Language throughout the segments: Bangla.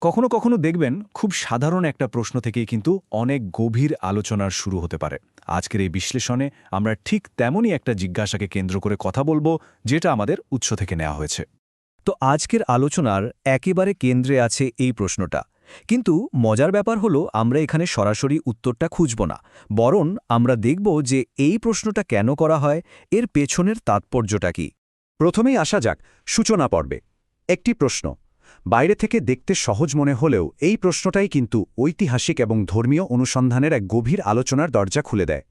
কখনো কখনো দেখবেন খুব সাধারণ একটা প্রশ্ন থেকেই কিন্তু অনেক গভীর আলোচনার শুরু হতে পারে। আজকের এই বিশ্লেষণে আমরা ঠিক তেমনই একটা জিজ্ঞাসাকে কেন্দ্র করে কথা বলবো, যেটা আমাদের উৎস থেকে নেওয়া হয়েছে। তো আজকের আলোচনার একেবারে কেন্দ্রে আছে এই প্রশ্নটা। কিন্তু মজার ব্যাপার হলো আমরা এখানে সরাসরি উত্তরটা খুঁজব না, বরং আমরা দেখব যে এই প্রশ্নটা কেন করা হয়, এর পেছনের তাৎপর্যটা কি। প্রথমেই আসা যাক সূচনা পর্বে। একটি প্রশ্ন বাইরে থেকে দেখতে সহজ মনে হলেও এই প্রশ্নটাই কিন্তু ঐতিহাসিক এবং ধর্মীয় অনুসন্ধানের এক গভীর আলোচনার দরজা খুলে দেয়।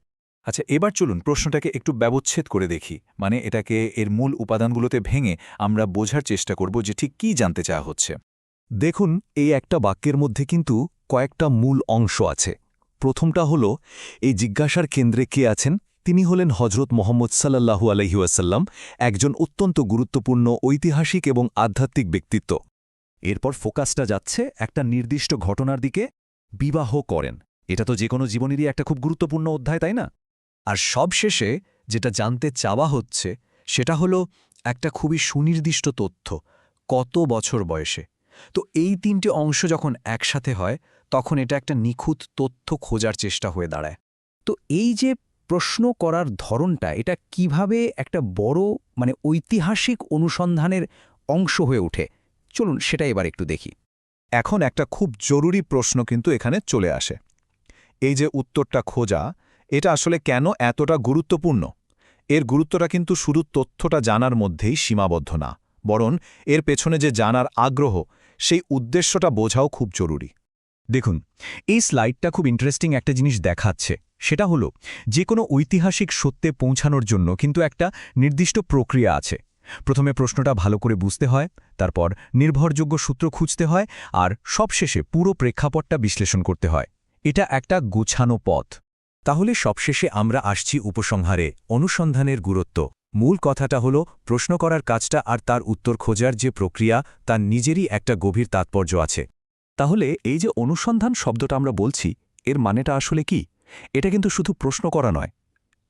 আচ্ছা, এবার চলুন প্রশ্নটাকে একটু ব্যবচ্ছেদ করে দেখি, মানে এটাকে এর মূল উপাদানগুলোতে ভেঙে আমরা বোঝার চেষ্টা করব যে ঠিক কী জানতে চাওয়া হচ্ছে। দেখুন, এই একটা বাক্যের মধ্যে কিন্তু কয়েকটা মূল অংশ আছে। প্রথমটা হলো, এই জিজ্ঞাসার কেন্দ্রে কে আছেন? তিনি হলেন হজরত মোহাম্মদ সাল্লাল্লাহু আলাইহি ওয়াসাল্লাম, একজন অত্যন্ত গুরুত্বপূর্ণ ঐতিহাসিক এবং আধ্যাত্মিক ব্যক্তিত্ব। এরপর ফোকাসটা যাচ্ছে একটা নির্দিষ্ট ঘটনার দিকে, বিবাহ করেন। এটা তো যে কোনো জীবনেরই একটা খুব গুরুত্বপূর্ণ অধ্যায়, তাই না? আর সবশেষে যেটা জানতে চাওয়া হচ্ছে সেটা হলো একটা খুবই সুনির্দিষ্ট তথ্য, কত বছর বয়সে। তো এই তিনটে অংশ যখন একসাথে হয় তখন এটা একটা নিখুঁত তথ্য খোঁজার চেষ্টা হয়ে দাঁড়ায়। তো এই যে প্রশ্ন করার ধরনটা, এটা কিভাবে একটা বড় ঐতিহাসিক অনুসন্ধানের অংশ হয়ে ওঠে, চলুন সেটা এবার একটু দেখি। এখন একটা খুব জরুরি প্রশ্ন কিন্তু এখানে চলে আসে। এই যে উত্তরটা খোঁজা, এটা আসলে কেন এতটা গুরুত্বপূর্ণ? এর গুরুত্বটা কিন্তু শুধু তথ্যটা জানার মধ্যেই সীমাবদ্ধ না, বরং এর পেছনে যে জানার আগ্রহ, সেই উদ্দেশ্যটা বোঝাও খুব জরুরি। দেখুন, এই স্লাইডটা খুব ইন্টারেস্টিং একটা জিনিস দেখাচ্ছে। সেটা হলো, যে কোনো ঐতিহাসিক সত্যে পৌঁছানোর জন্য কিন্তু একটা নির্দিষ্ট প্রক্রিয়া আছে। প্রথমে প্রশ্নটা ভালো করে বুঝতে হয়, তারপর নির্ভরযোগ্য সূত্র খুঁজতে হয়, আর সবশেষে পুরো প্রেক্ষাপটটা বিশ্লেষণ করতে হয়। এটা একটা গোছানো পথ। তাহলে সবশেষে আমরা আসছি উপসংহারে, অনুসন্ধানের গুরুত্ব। মূল কথাটা হলো, প্রশ্ন করার কাজটা আর তার উত্তর খোঁজার যে প্রক্রিয়া, তার নিজেরই একটা গভীর তাৎপর্য আছে। তাহলে এই যে অনুসন্ধান শব্দটা আমরা বলছি, এর মানেটা আসলে কি? এটা কিন্তু শুধু প্রশ্ন করা নয়,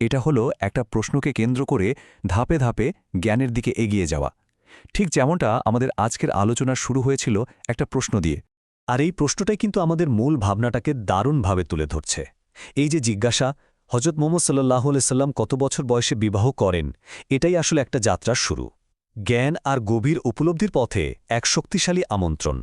এটা হলো একটা প্রশ্নকে কেন্দ্র করে ধাপে ধাপে জ্ঞানের দিকে এগিয়ে যাওয়া। ঠিক যেমনটা আমাদের আজকের আলোচনা শুরু হয়েছিল একটা প্রশ্ন দিয়ে। আর এই প্রশ্নটাই কিন্তু আমাদের মূল ভাবনাটাকে দারুণভাবে তুলে ধরছে। এই যে জিজ্ঞাসা, হজরত মুহাম্মদ সাল্লাল্লাহু আলাইহি সাল্লাম কত বছর বয়সে বিবাহ করেন, এটাই আসলে একটা যাত্রার শুরু। জ্ঞান আর গভীর উপলব্ধির পথে এক শক্তিশালী আমন্ত্রণ।